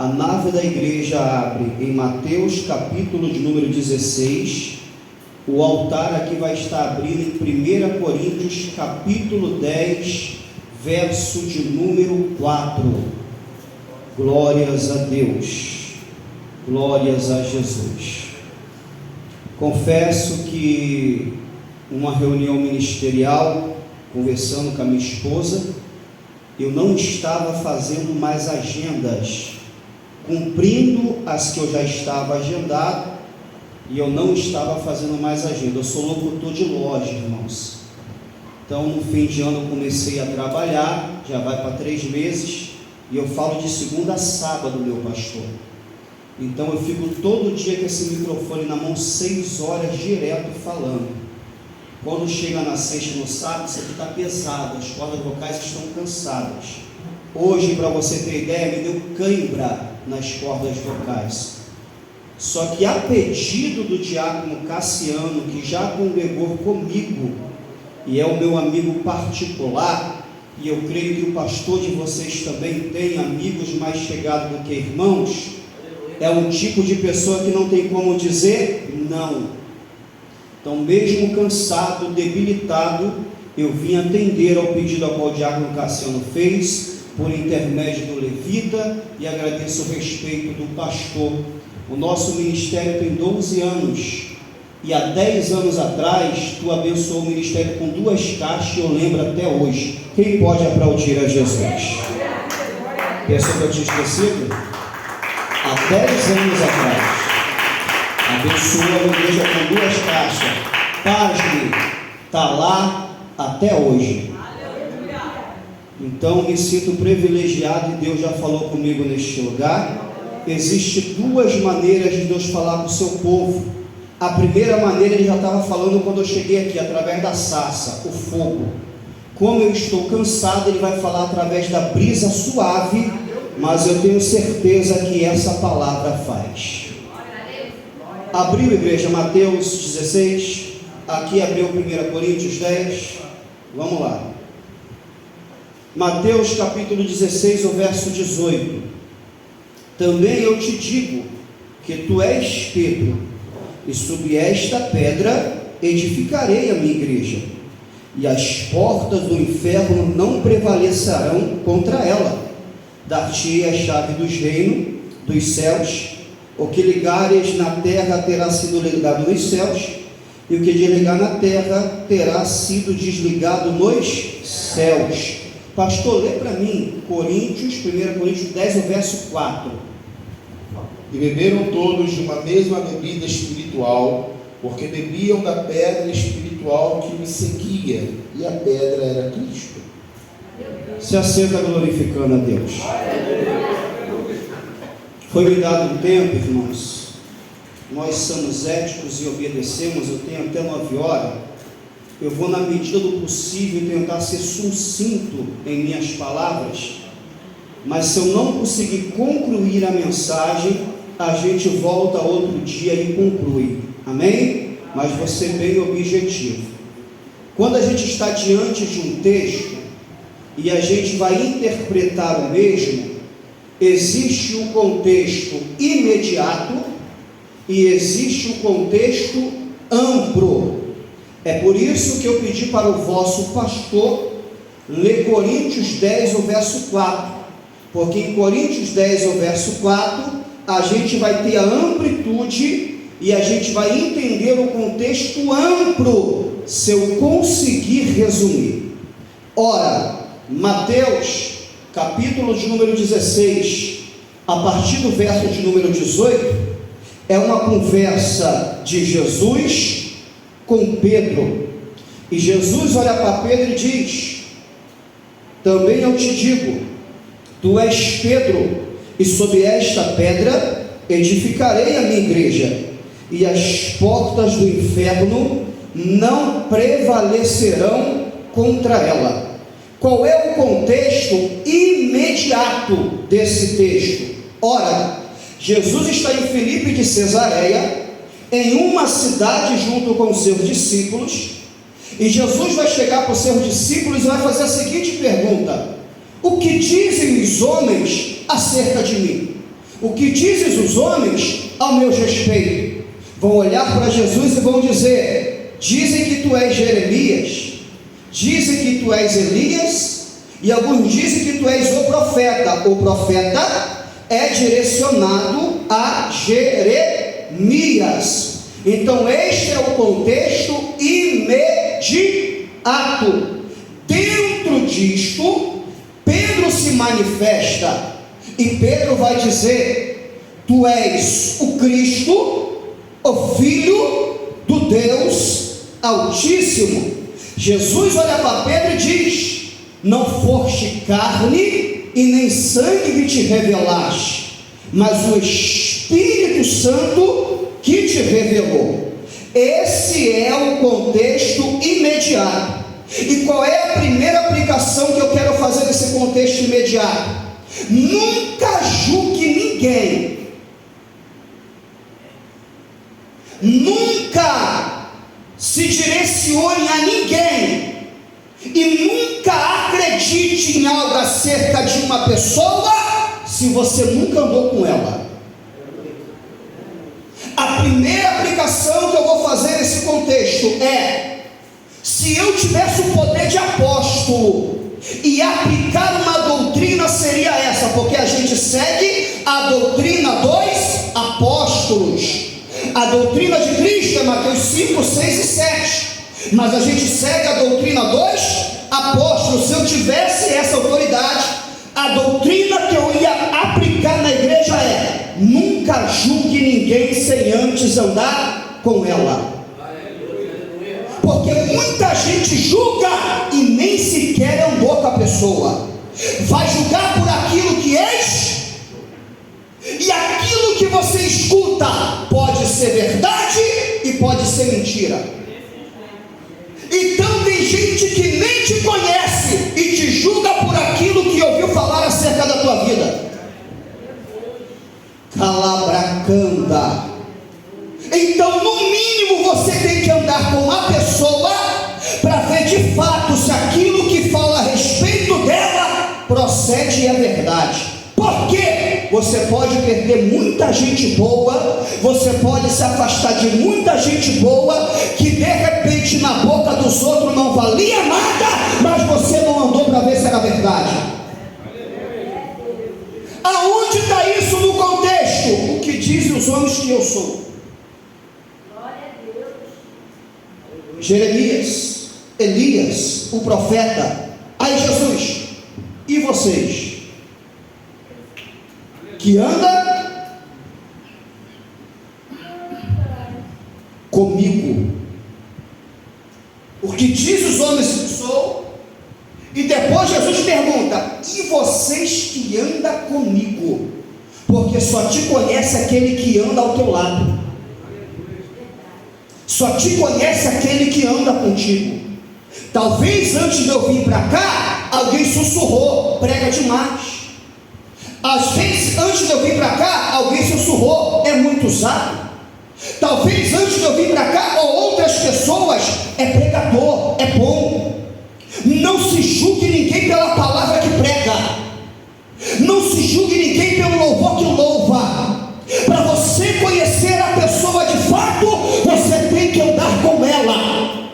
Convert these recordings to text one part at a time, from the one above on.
A nave da igreja abre em Mateus capítulo de número 16, o altar aqui vai estar abrindo em 1 Coríntios capítulo 10, verso de número 4, glórias a Deus, glórias a Jesus. Confesso que uma reunião ministerial, conversando com a minha esposa, eu não estava fazendo mais agendas, cumprindo as que eu já estava agendado, e eu não estava fazendo mais agenda. Eu sou locutor de loja, irmãos. Então no fim de ano eu comecei a trabalhar, já vai para 3 meses, e eu falo de segunda a sábado, meu pastor. Então eu fico todo dia com esse microfone na mão, 6 horas direto falando. Quando chega na sexta e no sábado, isso aqui está pesado, as cordas vocais estão cansadas. Hoje, para você ter ideia, me deu cãibra nas cordas vocais. Só que a pedido do diácono Cassiano, que já congregou comigo e é o meu amigo particular, e eu creio que o pastor de vocês também tem amigos mais chegados do que irmãos, é um tipo de pessoa que não tem como dizer não. Então, mesmo cansado, debilitado, eu vim atender ao pedido ao qual o diácono Cassiano fez, por intermédio do levita, e agradeço o respeito do pastor. O nosso ministério tem 12 anos, e há 10 anos atrás, tu abençoou o ministério com 2 caixas, e eu lembro até hoje. Quem pode aplaudir a Jesus? Pensou que eu tinha esquecido? Há 10 anos atrás, abençoou a igreja com 2 caixas. Pasme, está lá até hoje. Então me sinto privilegiado, e Deus já falou comigo neste lugar. Existem 2 maneiras de Deus falar com o seu povo. A primeira maneira Ele já estava falando quando eu cheguei aqui, através da sarça, o fogo. Como eu estou cansado, Ele vai falar através da brisa suave, mas eu tenho certeza que essa palavra faz. Abriu, igreja, Mateus 16, aqui abriu 1 Coríntios 10, vamos lá. Mateus capítulo 16, o verso 18. Também eu te digo que tu és Pedro, e sobre esta pedra edificarei a minha igreja, e as portas do inferno não prevalecerão contra ela. Dar-te-ei a chave dos reinos dos céus. O que ligares na terra terá sido ligado nos céus, e o que desligar na terra terá sido desligado nos céus. Pastor, lê para mim 1 Coríntios 10, o verso 4. E beberam todos de uma mesma bebida espiritual, porque bebiam da pedra espiritual que os seguia, e a pedra era Cristo. Se assenta glorificando a Deus. Foi-me dado um tempo, irmãos. Nós somos éticos e obedecemos. Eu tenho até 9 horas. Eu vou, na medida do possível, tentar ser sucinto em minhas palavras, mas se eu não conseguir concluir a mensagem, a gente volta outro dia e conclui, amém? Mas vou ser bem objetivo. Quando a gente está diante de um texto e a gente vai interpretar o mesmo, existe o contexto imediato e existe o contexto amplo. É por isso que eu pedi para o vosso pastor ler Coríntios 10, o verso 4, porque em Coríntios 10, o verso 4, a gente vai ter a amplitude e a gente vai entender o contexto amplo, se eu conseguir resumir. Ora, Mateus, capítulo de número 16, a partir do verso de número 18, é uma conversa de Jesus com Pedro, e Jesus olha para Pedro e diz: também eu te digo, tu és Pedro, e sobre esta pedra edificarei a minha igreja, e as portas do inferno não prevalecerão contra ela. Qual é o contexto imediato desse texto? Ora, Jesus está em Filipe de Cesareia, em uma cidade junto com os seus discípulos, e Jesus vai chegar para os seus discípulos e vai fazer a seguinte pergunta: o que dizem os homens acerca de mim? O que dizes os homens ao meu respeito? Vão olhar para Jesus e vão dizer: dizem que tu és Jeremias, dizem que tu és Elias, e alguns dizem que tu és o profeta. O profeta é direcionado a Jeremias. Então este é o contexto imediato. Dentro disto, Pedro se manifesta, e Pedro vai dizer: tu és o Cristo, o Filho do Deus Altíssimo. Jesus olha para Pedro e diz: não foste carne e nem sangue que te revelaste, mas o Espírito Santo que te revelou. Esse é o contexto imediato. E qual é a primeira aplicação que eu quero fazer nesse contexto imediato? Nunca julgue ninguém, nunca se direcione a ninguém, e nunca acredite em algo acerca de uma pessoa se você nunca andou com ela. A primeira aplicação que eu vou fazer nesse contexto é: se eu tivesse o poder de apóstolo e aplicar uma doutrina, seria essa, porque a gente segue a doutrina dos apóstolos. A doutrina de Cristo é Mateus 5, 6 e 7, mas a gente segue a doutrina dos apóstolos. Se eu tivesse essa autoridade, a doutrina que eu ia aplicar na igreja é: nunca julgue ninguém sem antes andar com ela. Porque muita gente julga e nem sequer andou com a pessoa. Vai julgar por aquilo que és, e aquilo que você escuta pode ser verdade e pode ser mentira. Então tem gente que nem te conhece e te julga por aquilo que ouviu falar acerca da tua vida. Calabracanda. Então, no mínimo, você tem que andar com a pessoa para ver de fato se aquilo que fala a respeito dela procede e é verdade. Porque você pode perder muita gente boa, você pode se afastar de muita gente boa, que de repente na boca dos outros não valia nada, mas você não andou para ver se era verdade. Aonde está isso no contexto? O que dizem os homens que eu sou? Jeremias, Elias, o profeta. Aí Jesus: e vocês? Que anda comigo. O que diz os homens que sou? E depois Jesus pergunta: e vocês que andam comigo? Porque só te conhece aquele que anda ao teu lado. Só te conhece aquele que anda contigo. Talvez antes de eu vir para cá, alguém sussurrou: prega demais. Às vezes antes de eu vir para cá, alguém sussurrou: é muito usado. Talvez antes de eu vir para cá, ou outras pessoas: é pregador, é bom. Não se julgue ninguém pela palavra que prega. Não se julgue ninguém pelo louvor que louva. Para você conhecer a pessoa de fato, você tem que andar com ela.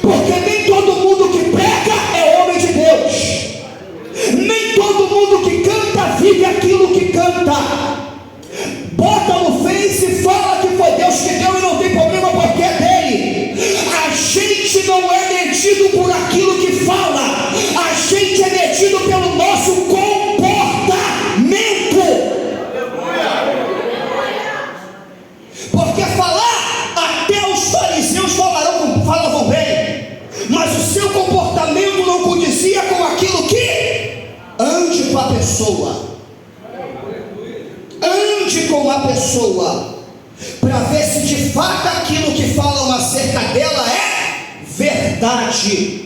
Porque nem todo mundo que prega é homem de Deus. Nem todo mundo que canta vive aquilo que canta. Bota no Face e fala que foi Deus que deu e não tem problema porque é dele. A gente não é medido por aquilo que fala. A gente é medido pelo nosso comportamento. Porque falar, até os fariseus falavam bem, mas o seu comportamento não condizia com aquilo que... Ande com a pessoa. Ande com a pessoa, para ver se de fato aquilo que falam acerca dela é verdade.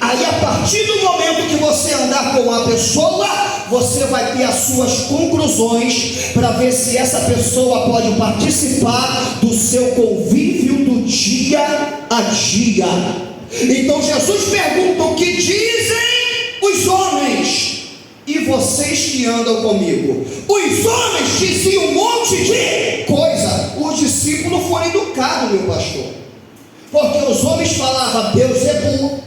Aí, a partir do momento que você andar com a pessoa, você vai ter as suas conclusões para ver se essa pessoa pode participar do seu convívio do dia a dia. Então Jesus pergunta: o que dizem os homens? E vocês que andam comigo? Os homens diziam um monte de coisa. Os discípulos foram educados, meu pastor, porque os homens falavam Beelzebu,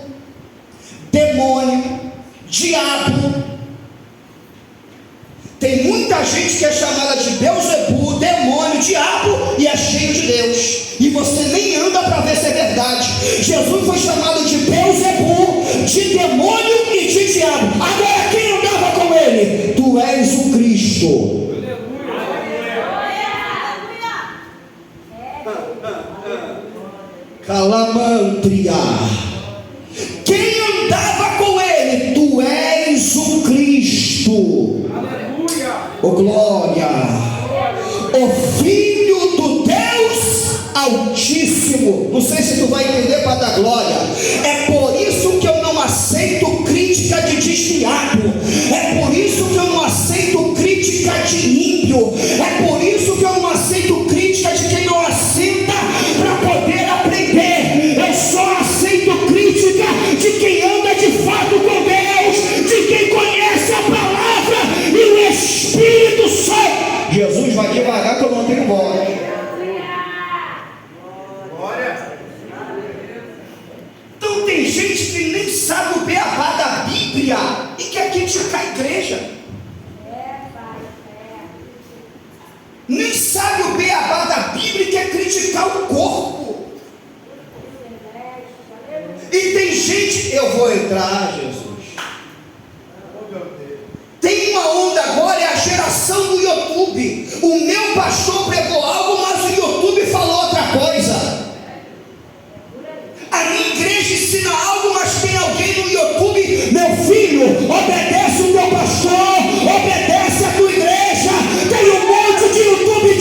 demônio, diabo. Tem muita gente que é chamada de Beelzebu, demônio, diabo e é cheio de Deus, e você nem anda para ver se é verdade. Jesus foi chamado de Beelzebu, de demônio e de diabo. Agora quem andava com ele? Tu és o Cristo. Calamantria. Quem andava com ele? Tu és o Cristo. Oh, glória, o Filho do Deus Altíssimo. Não sei se tu vai entender para dar glória. É por isso que eu não aceito crítica de desviado. É por isso que eu não aceito crítica de ímpio. É por isso que eu não aceito crítica de quem não assenta para poder aprender. Eu só aceito crítica de quem anda de fato com Deus, de quem conhece a palavra e o Espírito Santo. Jesus vai devagar que eu não tenho voz. Então tem gente que nem sabe o beabá da Bíblia e quer criticar a igreja. Nem sabe o beabá da Bíblia e quer criticar o corpo. E tem gente, eu vou entrar, Jesus. Tem uma onda agora, é a geração do YouTube. O meu pastor pregou algo, mas o YouTube falou outra coisa. A minha igreja ensina algo, mas tem alguém no YouTube. Meu filho, obedece o meu pastor, obedece a tua igreja. Tem um monte de YouTube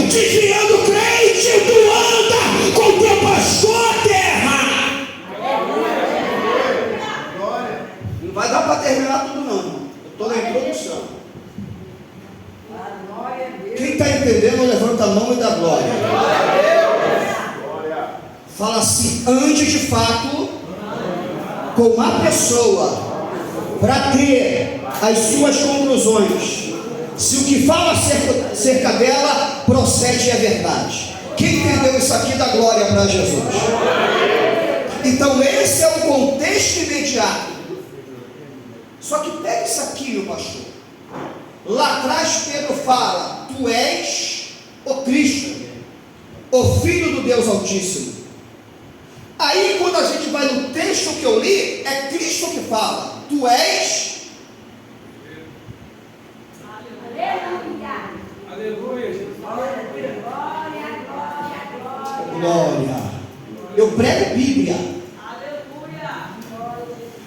desviando crente. Tu anda com teu pastor, terra. Não vai dar para terminar tudo não, irmão. Eu estou na introdução. Quem está entendendo, levanta a mão e dá glória. Fala assim: ande de fato com uma pessoa para ter as suas conclusões. Se o que fala acerca dela procede e é verdade. Quem entendeu isso aqui dá glória para Jesus. Então esse é o contexto imediato. Só que pega isso aqui, meu pastor. Lá atrás Pedro fala: tu és o Cristo, o Filho do Deus Altíssimo. Aí quando a gente vai no texto que eu li, é Cristo que fala: tu és. Aleluia. Glória. Eu prego Bíblia.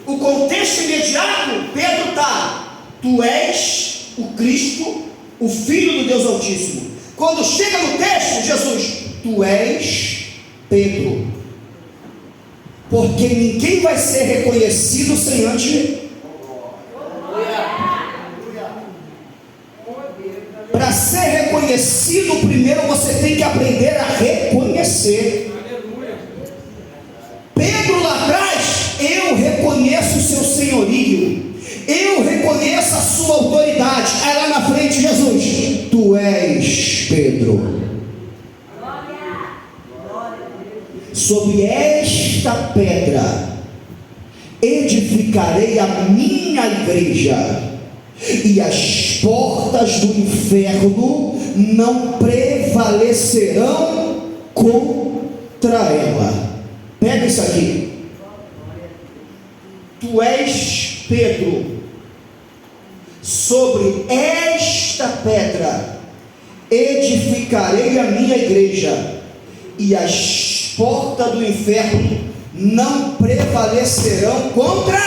O contexto imediato, Pedro está: tu és o Cristo, o Filho do Deus Altíssimo. Quando chega no texto, Jesus: tu és Pedro. Porque ninguém vai ser reconhecido sem antes. Para ser reconhecido, primeiro você tem que aprender a reconhecer. Pedro lá atrás: eu reconheço o seu senhorio, eu reconheço a sua autoridade. Aí lá na frente Jesus: tu és Pedro. Sobre esta pedra edificarei a minha igreja, e as portas do inferno não prevalecerão contra ela. Pega isso aqui. Tu és Pedro. Sobre esta pedra edificarei a minha igreja, e as portas do inferno não prevalecerão contra.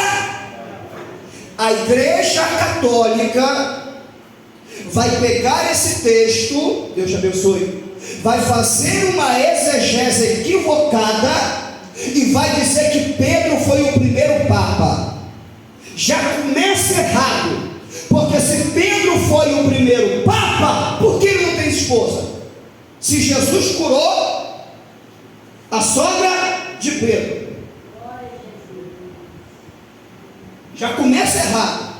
A igreja católica vai pegar esse texto, Deus te abençoe, vai fazer uma exegese equivocada e vai dizer que Pedro foi o primeiro papa. Já começa errado, porque se Pedro foi o primeiro papa, por que ele não tem esposa? Se Jesus curou a sogra de Pedro, já começa errado.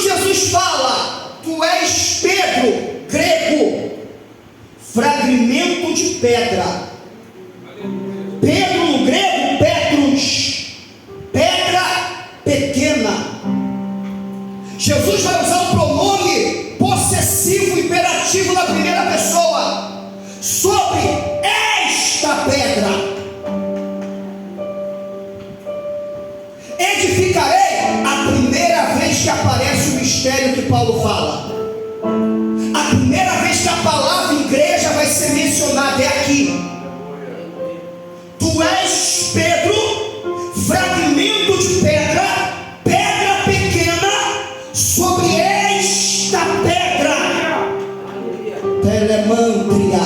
quando Jesus fala, tu és Pedro, grego, fragmento de pedra. Pedro no grego, Petrus, pedra pequena. Jesus vai usar o pronome possessivo imperativo na primeira pessoa sobre esta pedra. Edificarei, a primeira vez que aparece o mistério que Paulo fala. A primeira vez que a palavra igreja vai ser mencionada é aqui. Tu és Pedro, fragmento de pedra, pedra pequena, sobre esta pedra, telemantria,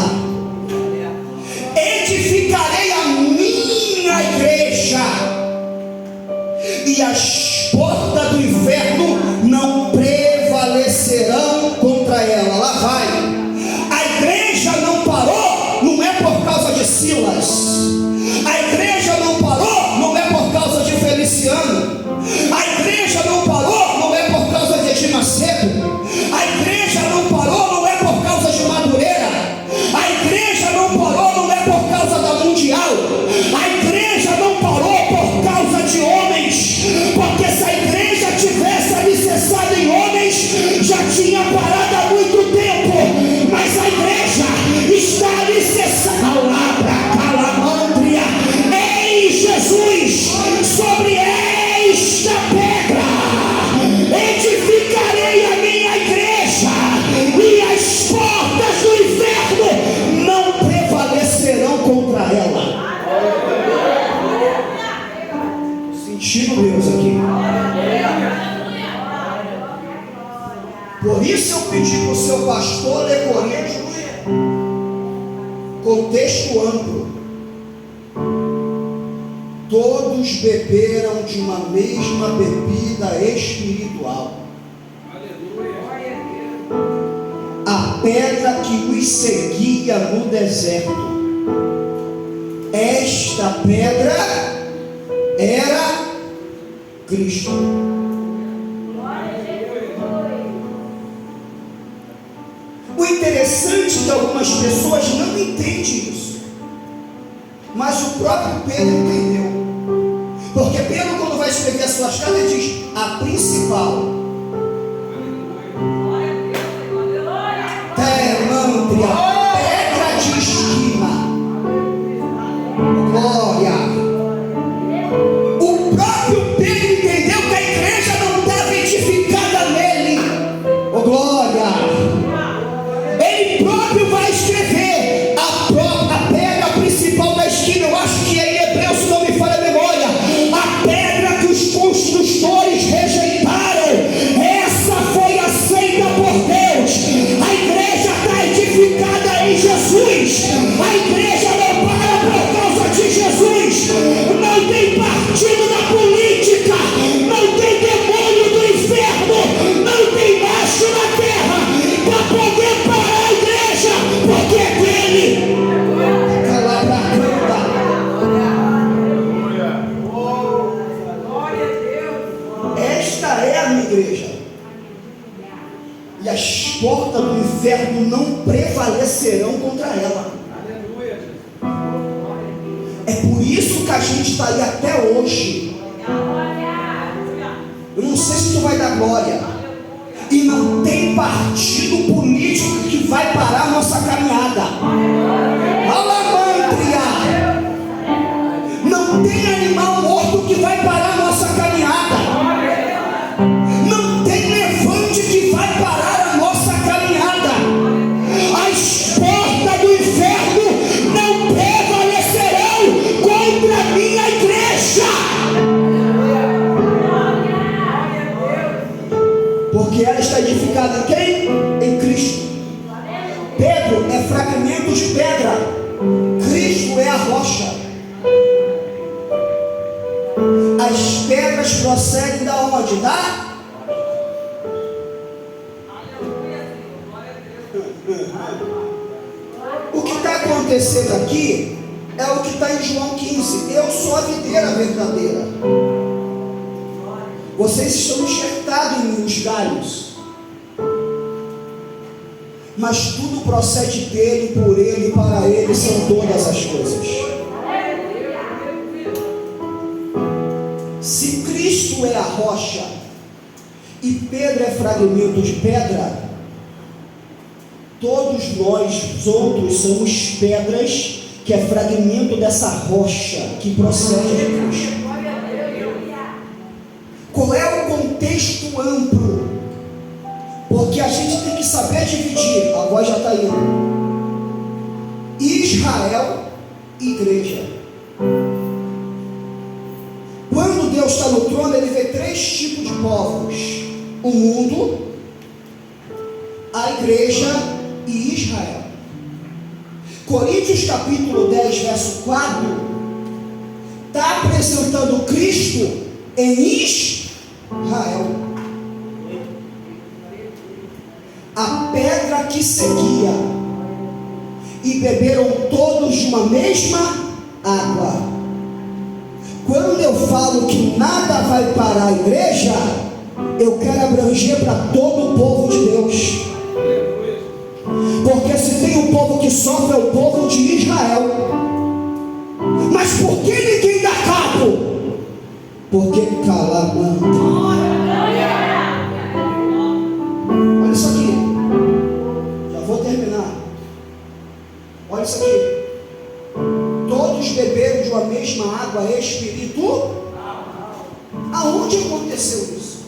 edificarei a minha igreja, e as portas do inferno não prevalecerão contra ela. Lá vai. A igreja não parou, não é por causa de Silas. A igreja não parou, não é por causa de Feliciano. A igreja não parou, não é por causa de Edir Macedo. A igreja não parou, não é por causa de Madureira. A igreja não parou, não é por causa da Mundial. A igreja não parou por causa de homens, porque se a igreja tivesse alicerçado em homens, já tinha parado há muito tempo. Mas a igreja está alicerçada lá para Calamandria, em Jesus, sobre esta pedra edificarei a minha igreja, e as portas do inferno não prevalecerão contra ela. Sentindo Deus aqui. Por isso eu pedi para o seu pastor ler Coríntios, contexto amplo. Todos beberam de uma mesma bebida espiritual. A pedra que os seguia no deserto. Esta pedra era Cristo. O interessante é que algumas pessoas não entendem isso, mas o próprio Pedro entendeu. Porque Pedro, quando vai escrever as suas cartas, ele diz: a principal, telemantria, pedra de esquina, glória. O próprio Pedro entendeu que a igreja não estava edificada nele, glória. Ele próprio vai escrever a pedra principal da esquina. Eu acho que é em Hebreus, se não me falha a memória, a pedra que os construtores rejeitaram, essa foi aceita por Deus. A igreja está edificada em Jesus. A igreja não para por causa de Jesus. Não tem partido da política, não tem demônio do inferno, não tem macho na terra para poder parar a igreja, porque é dele. Esta é a minha igreja, e as portas do inferno não prevalecerão contra ela. É por isso que a gente está aí até hoje. Eu não sei se tu vai dar glória. E não tem partido político que vai parar a nossa caminhada. Alamantria. Não tem animal morto que vai parar a nossa caminhada. Não tem levante que vai parar a nossa caminhada. As portas do inferno não prevalecerão contra a minha igreja. Porque ela está edificada em quem? Em Cristo. Pedro é fragmento de pedra, Cristo é a rocha. As pedras procedem da onde? O que está acontecendo aqui é o que está em João 15. Eu sou a videira verdadeira. Vocês estão enxertados arrancado em mim os galhos, mas tudo procede dele, por ele e para ele são todas as coisas. Se Cristo é a rocha e Pedro é fragmento de pedra, todos nós outros somos pedras, que é fragmento dessa rocha que procede de Cristo. Qual é o contexto amplo? Porque a gente tem que saber dividir. A voz já está indo. Israel, igreja. Quando Deus está no trono, ele vê 3 tipos de povos: o mundo, a igreja e Israel. Coríntios capítulo 10, verso 4, está apresentando Cristo em Israel, a pedra que seguia, e beberam todos de uma mesma água. Quando eu falo que nada vai parar a igreja, eu quero abranger para todo o povo de Deus. Porque se tem um povo que sofre, é o povo de Israel. Mas por que ninguém dá cabo? Porque calamanta. Olha isso aqui. Já vou terminar. Olha isso aqui. Todos beberam de uma mesma água espiritual. Aonde aconteceu isso?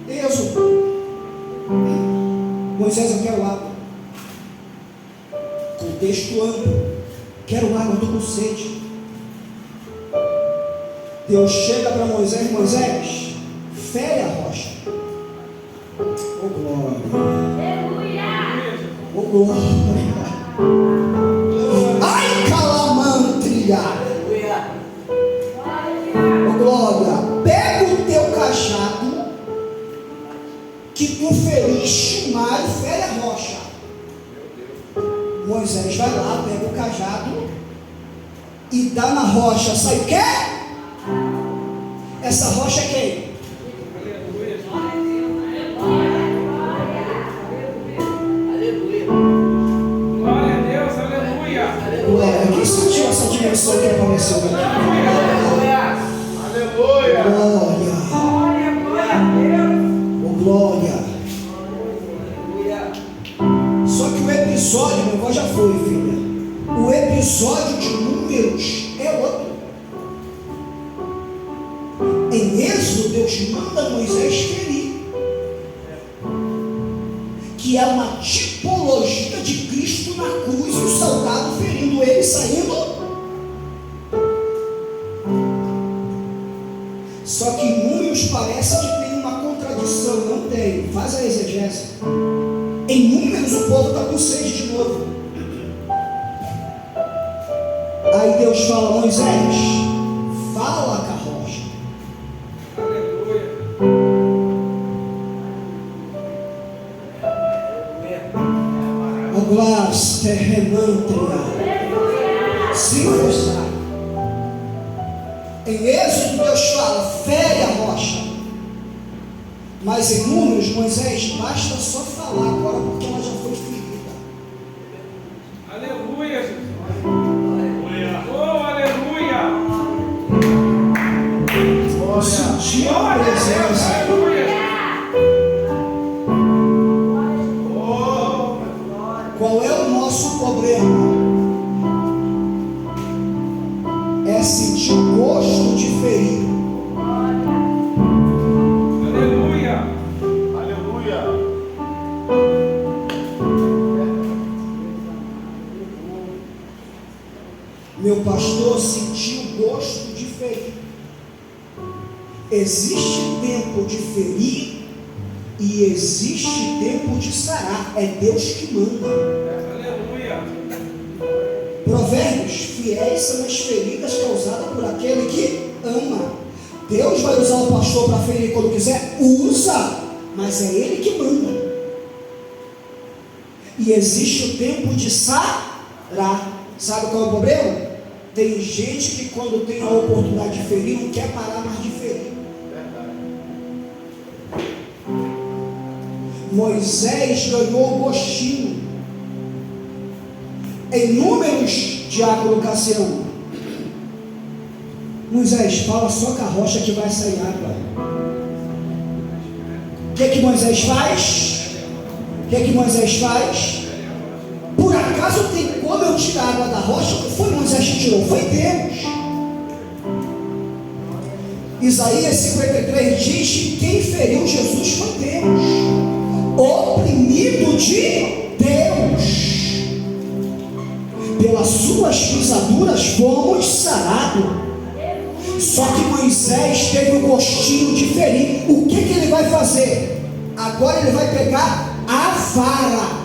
Êxodo. Moisés, eu quero água. Contexto amplo. Quero água, estou com sede. Deus chega para Moisés: Moisés, fere a rocha. Oh glória. Oh glória. Ai calamantria. Oh glória. Pega o teu cajado que tu feriste o mar e fere a rocha. Moisés vai lá, pega o cajado e dá na rocha. Sabe o que? Essa rocha é quem? Aleluia. Glória a Deus, aleluia. Glória. Quem sentiu essa dimensão que apareceu aqui? Aleluia. Aleluia. Glória. Glória a Deus. Oh glória. Só que o episódio, meu avó já foi, filha. O episódio de Números é outro. Em Êxodo, Deus manda Moisés ferir, que é uma tipologia de Cristo na cruz, e o soldado ferindo ele, saindo. Só que em Números parece que tem uma contradição. Não tem. Faz a exegese. Em Números o povo está com sede de novo. Aí Deus fala: Moisés, fala com a rocha. Aleluia. O glas terremantria. Se mostrar. Em Êxodo Deus fala: fere a rocha. Mas em Números, Moisés, basta só falar agora, porque ela já foi ferida. Aleluia, Jesus. Oh, aleluia. Sentir a presença. Aleluia. Qual é o nosso problema? É sentir o gosto de ferir. Aleluia. Aleluia. Meu pastor sentiu o gosto de ferir. Existe tempo de ferir e existe tempo de sarar. É Deus que manda. Aleluia. Provérbios: fiéis são as feridas causadas por aquele que ama. Deus vai usar o pastor para ferir quando quiser? Usa, mas é Ele que manda. E existe o tempo de sarar. Sabe qual é o problema? Tem gente que quando tem a oportunidade de ferir, não quer parar mais de ferir. Moisés ganhou o gostinho. Em Números, diácono Cassiano, Moisés, fala só com a rocha que vai sair água. O que Moisés faz? Moisés faz? Por acaso tem como eu tirar a água da rocha? Não foi Moisés que tirou, foi Deus. Isaías 53 diz que quem feriu Jesus foi Deus, oprimido de Deus. Pelas suas pisaduras fomos sarados. Só que Moisés teve o gostinho de ferir. O que ele vai fazer? Agora ele vai pegar a vara.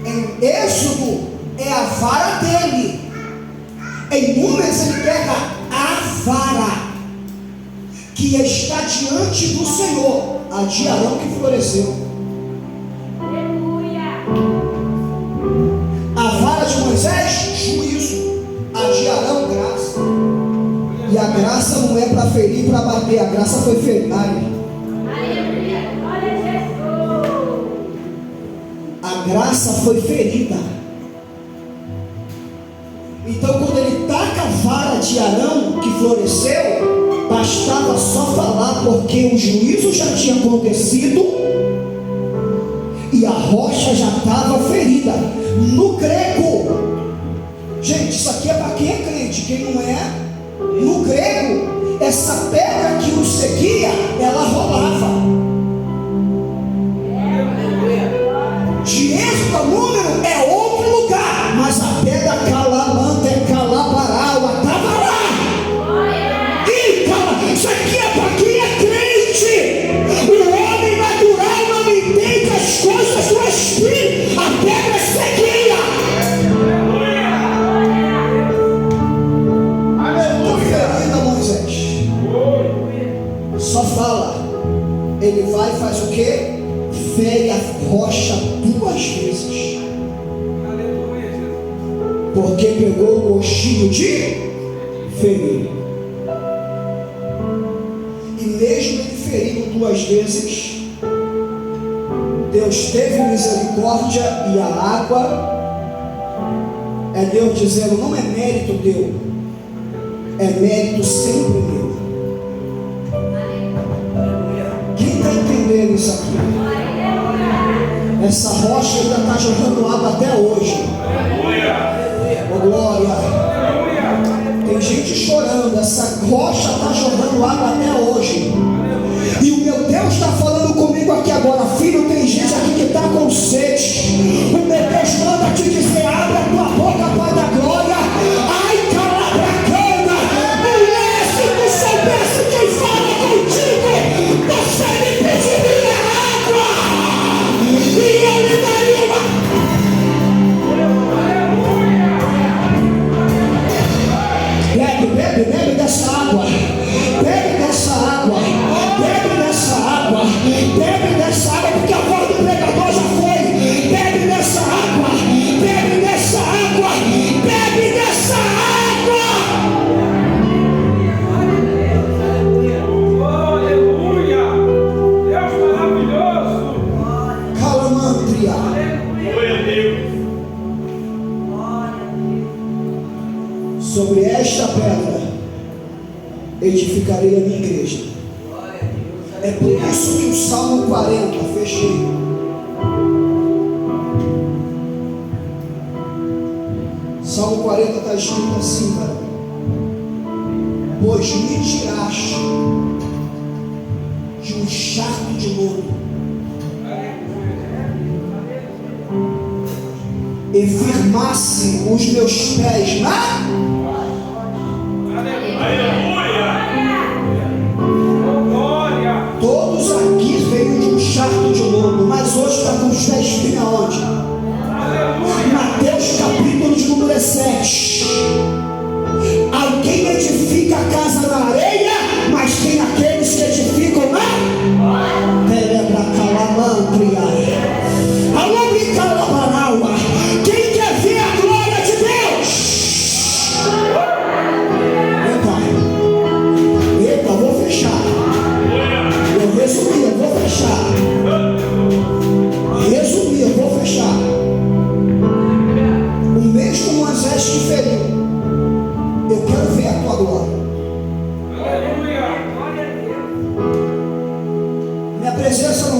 Em Êxodo é a vara dele. Em Números ele pega a vara que está diante do Senhor, a de Arão que floresceu. A vara de Moisés, juízo. A de Arão, graça. E a graça não é para ferir, para bater. A graça foi ferir. A graça foi ferida. Então quando ele taca a vara de Arão que floresceu, bastava só falar, porque o juízo já tinha acontecido e a rocha já estava ferida. No grego, gente, isso aqui é para quem é crente. Quem não é, no grego, essa pedra que o seguia, ela rolava. De Êxodo a Número é outro lugar, mas a pedra calamanta é calabarau, estava lá. Isso aqui é para quem é crente. O homem natural não entende as coisas do Espírito. A pedra seguia. Aleluia, Moisés. Só fala. Ele vai e faz o quê? Fere a rocha 2 vezes. Porque pegou o gostinho de ferir. E mesmo ele ferindo 2 vezes, Deus teve misericórdia. E a água é Deus dizendo: não é mérito teu, é mérito sempre meu. Quem está entendendo isso aqui? Essa rocha ainda está jogando água até hoje. Oh, glória. Tem gente chorando. Essa rocha está jogando água até hoje. E o meu Deus está falando comigo aqui agora: filho, tem gente aqui que está com sede. O meu Deus manda te dizer: abre a tua boca, Pai da glória. Ai, calabracana, mulher, se tu soubesse quem fala contigo, você me pediria água e eu lhe daria uma. Bebe dessa água, bebe dessa água, bebe dessa água, bebe dessa água, porque a voz do pregador já foi. Bebe dessa água, bebe dessa água, bebe dessa água. Aleluia! Deus maravilhoso! Calamantria. Sobre esta pedra edificarei a minha igreja. É por isso que o Salmo 40, fechei. Salmo 40 está escrito assim, cara: pois me tiraste de um charco de lodo e firmasse os meus pés na. Todos aqui veio de um charco de lodo, mas hoje está com os pés firmes aonde? Mateus capítulo de número 7. Alguém edifica a casa na areia, mas tem aqueles que edificam na terra calamantria. Alô, calabarau. Quem quer ver a glória de Deus?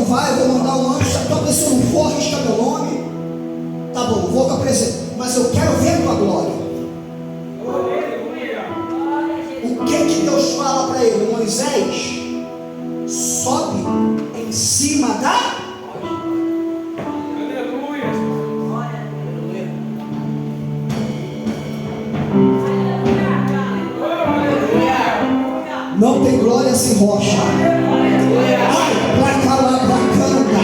vai, eu vou mandar um anjo, talvez se eu não for, arrisca meu nome. Tá bom, vou apresentar, mas eu quero ver a tua glória. O que Deus fala para ele? Moisés, sobe em cima da... Não tem glória sem rocha. Ai, pra calar, pra canta.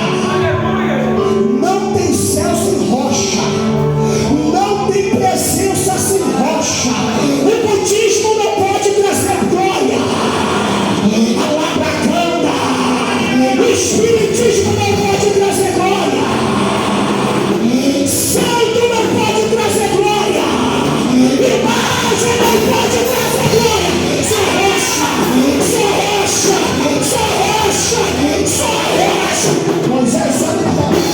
Não tem céu sem rocha. Não tem presença sem rocha. O budismo não pode trazer glória. Alabracanda. O espiritismo não pode trazer glória. Santo não pode trazer glória. Imagem não pode trazer glória. Só rocha, só rocha, só rocha, só rocha. Moisés sobe na rocha.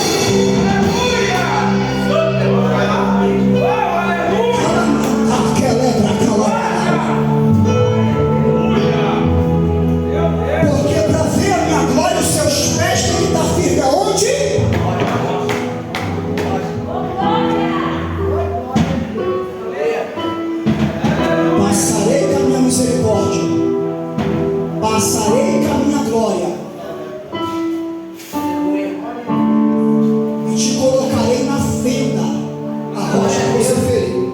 Porque para ver a minha glória, os seus pés têm que estar firmes aonde? Passarei com a minha misericórdia, passarei com a minha glória, e te colocarei na fenda, a rocha que você feriu.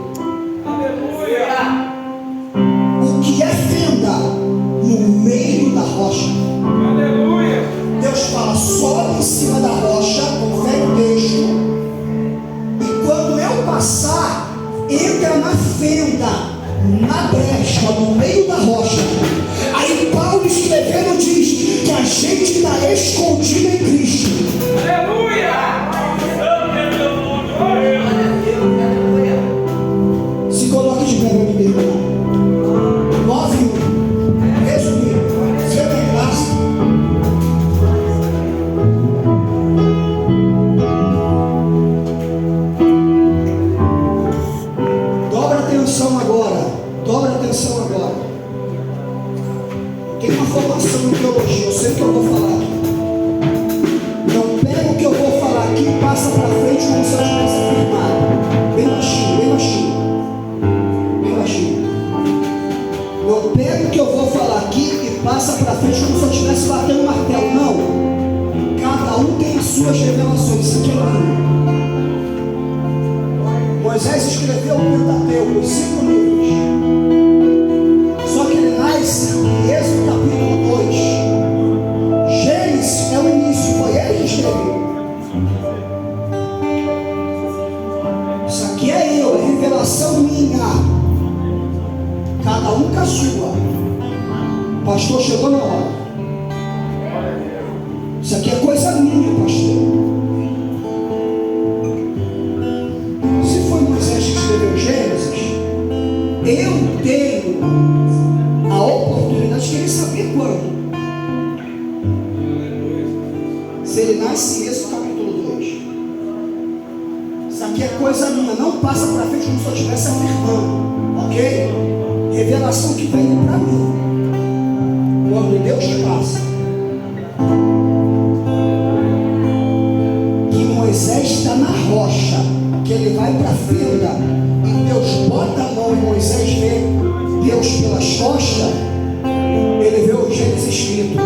O que é fenda? No meio da rocha. Deus fala, sobe em cima da rocha, confere o texto, e quando eu passar, entra na fenda, na brecha, no meio da rocha. Aí Paulo escrevendo diz que a gente está escondido em Cristo. Se coloque de pé, meu irmão. 9:1. Resumindo, você tem graça. Dobra atenção agora. Dobra atenção agora. Tem uma formação em teologia, eu sei o que eu vou falar aqui. Não pega o que eu vou falar aqui e passa para frente como se eu tivesse afirmado. Bem baixinho, bem baixinho. Bem baixinho. Não pega o que eu vou falar aqui e passa para frente como se eu estivesse batendo um martelo. Não. Cada um tem as suas revelações. Isso aqui é lindo. Moisés escreveu o Pentateuco, os 5 livros. Só que ele nasce em Êxodo capítulo 2. Gênesis é o início, foi ele que escreveu. Isso aqui é eu, é revelação minha. Cada um com a sua. O pastor chegou na hora. Isso aqui é coisa minha, pastor. Se foi Moisés que escreveu Gênesis, eu tenho a oportunidade de querer saber quando. Se ele nasce em Êxodo capítulo 2. Isso aqui é coisa minha, não passa para frente como se eu estivesse afirmando, ok? Revelação que vem para mim. Quando Deus passa, que Moisés está na rocha, que ele vai para a fenda, e Deus bota a mão e Moisés vê Deus pelas costas, ele vê o Gênesis escrito.